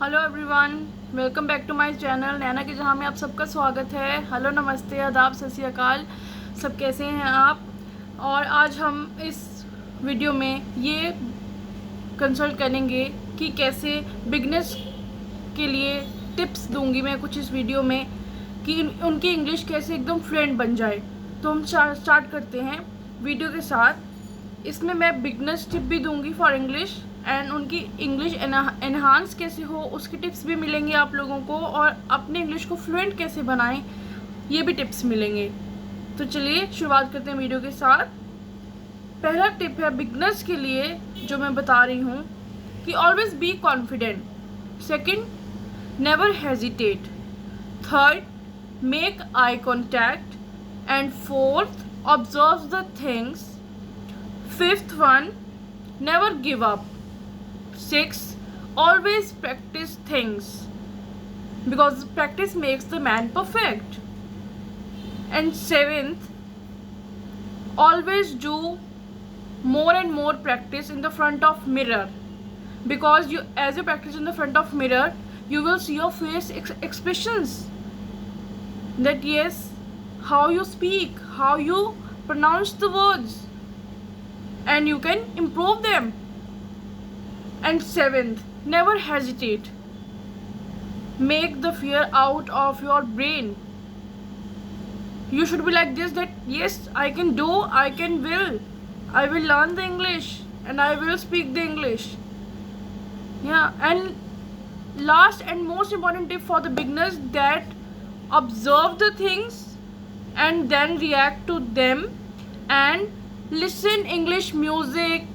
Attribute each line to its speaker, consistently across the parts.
Speaker 1: Hello everyone, welcome back to my channel Naina के जहाँ में आप सबका स्वागत है। हेलो, नमस्ते, आदाब, सत श्री अकाल। सब कैसे हैं आप? और आज हम इस वीडियो में ये कंसल्ट करेंगे कि कैसे बिगनर्स के लिए टिप्स दूंगी मैं कुछ इस वीडियो में कि उनकी इंग्लिश कैसे एकदम फ्लुएंट बन जाए। तो हम स्टार्ट करते हैं वीडियो के साथ। इसमें मैं बिगनर्स टिप भी दूंगी फॉर इंग्लिश एंड उनकी इंग्लिश एनहांस कैसे हो उसकी टिप्स भी मिलेंगी आप लोगों को, और अपने इंग्लिश को फ्लुएंट कैसे बनाएं ये भी टिप्स मिलेंगे। तो चलिए शुरुआत करते हैं वीडियो के साथ। पहला टिप है बिगनर्स के लिए जो मैं बता रही हूँ कि always be confident. Second, never hesitate. Third, make eye contact. And fourth, observe the things. Fifth one, never give up. 6, always practice things because practice makes the man perfect. And 7th, always do more and more practice in the front of mirror because as you practice in the front of mirror you will see your face expressions, that yes, how you speak, how you pronounce the words, and you can improve them. And 7th, never hesitate. Make the fear out of your brain. You should be like this, that yes, I can do, I will learn the English and I will speak the English. Yeah, and last and most important tip for the beginners, that observe the things and then react to them, and listen English music,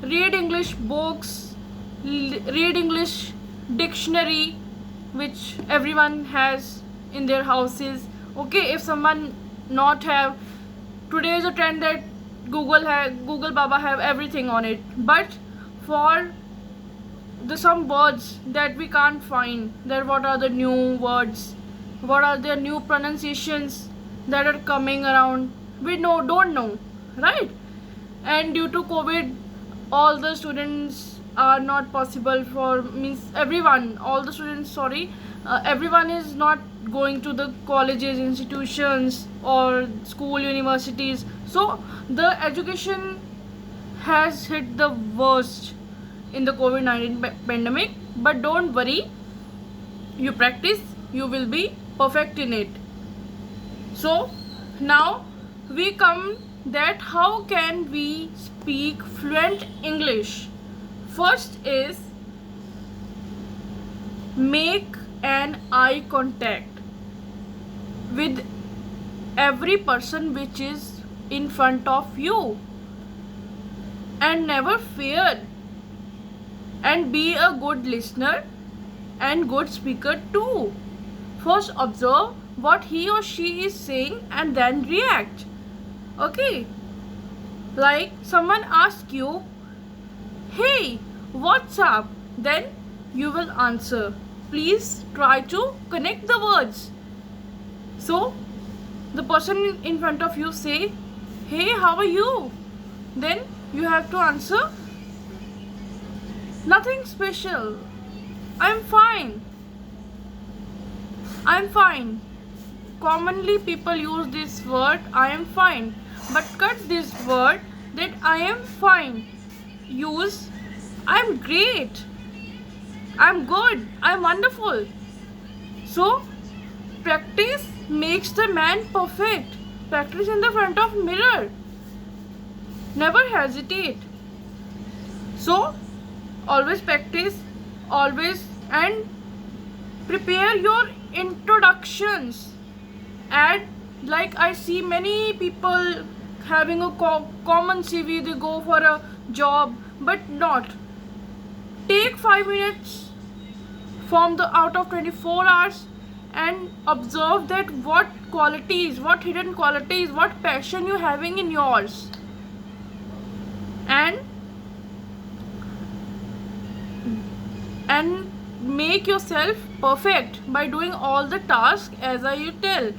Speaker 1: read English books, read English dictionary which everyone has in their houses. Okay, if someone not have, today is a trend that Google Baba have everything on it, but for the some words that we can't find, that what are the new words, what are the new pronunciations that are coming around, we don't know, right? And due to COVID, all the students are not possible for, means everyone, all the students, sorry, everyone is not going to the colleges, institutions or school, universities. So the education has hit the worst in the COVID-19 pandemic, but don't worry, you practice, you will be perfect in it. So now we come that how can we speak fluent English. First is make an eye contact with every person which is in front of you, and never fear, and be a good listener and good speaker too. First observe what he or she is saying and then react. Okay, like someone asks you, hey, what's up? Then you will answer. Please try to connect the words. So the person in front of you say, hey, how are you? Then you have to answer, nothing special, I'm fine. I'm fine. Commonly people use this word I am fine, but cut this word, that I am fine. Use I'm great, I'm good, I'm wonderful. So practice makes the man perfect. Practice in the front of mirror. Never hesitate. So always practice, always, and prepare your introductions. Add, like I see many people having a common CV, they go for a job, but not. Take 5 minutes from the out of 24 hours and observe that what qualities, what hidden qualities, what passion you having in yours, and make yourself perfect by doing all the tasks as I tell.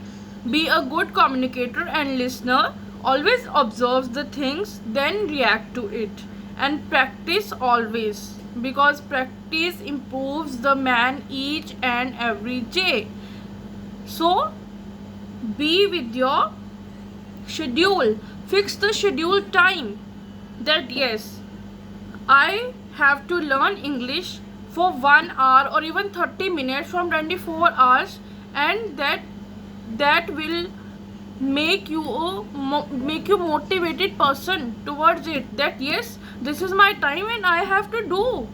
Speaker 1: Be a good communicator and listener. Always observe the things, then react to it, and practice always. because practice improves the man each and every day. So be with your schedule. Fix the schedule time that yes, I have to learn English for 1 hour or even 30 minutes from 24 hours, and that will make you motivated person towards it, that yes, this is my time and I have to do.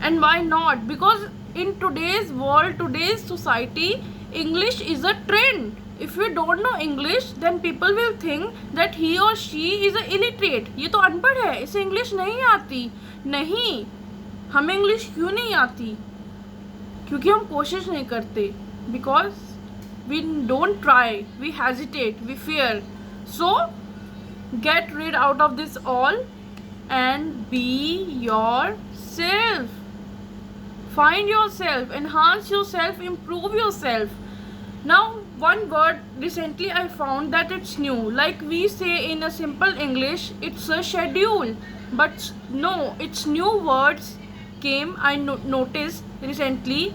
Speaker 1: And why not? Because in today's world, today's society, English is a trend. If you don't know English, then people will think that he or she is a illiterate. ये तो अनपढ़ है, इसे English नहीं आती. नहीं, हमें English क्यों नहीं आती? क्योंकि हम कोशिश नहीं करते. Because we don't try, we hesitate, we fear. So get rid out of this all and be yourself. Find yourself, enhance yourself, improve yourself. Now one word recently I found that it's new. Like we say in a simple English, it's a schedule. But no, it's new words came. I noticed recently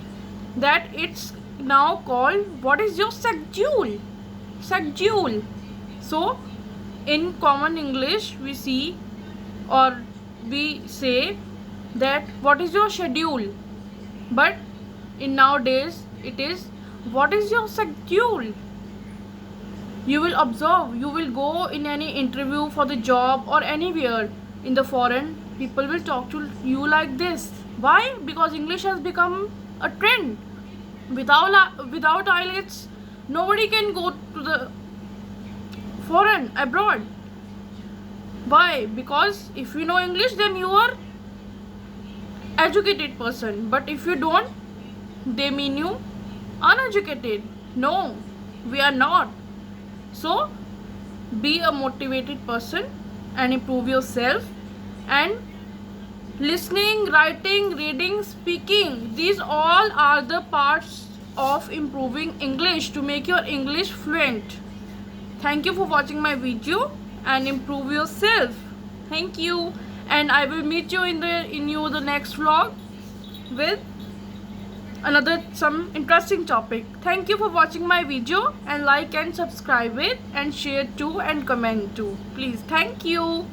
Speaker 1: that it's now called, what is your schedule? Schedule. So in common English we see, or we say that what is your schedule, but in nowadays it is what is your schedule. You will observe, you will go in any interview for the job or anywhere in the foreign, people will talk to you like this. Why? Because English has become a trend. Without IELTS, nobody can go to the foreign, abroad. Why? Because if you know English, then you are educated person. But if you don't, they mean you uneducated. No, we are not. So be a motivated person and improve yourself. And listening, writing, reading, speaking, these all are the parts of improving English to make your English fluent. Thank you for watching my video and improve yourself. Thank you, and I will meet you in the next vlog with another some interesting topic. Thank you for watching my video, and like and subscribe it and share too and comment too. Please, thank you.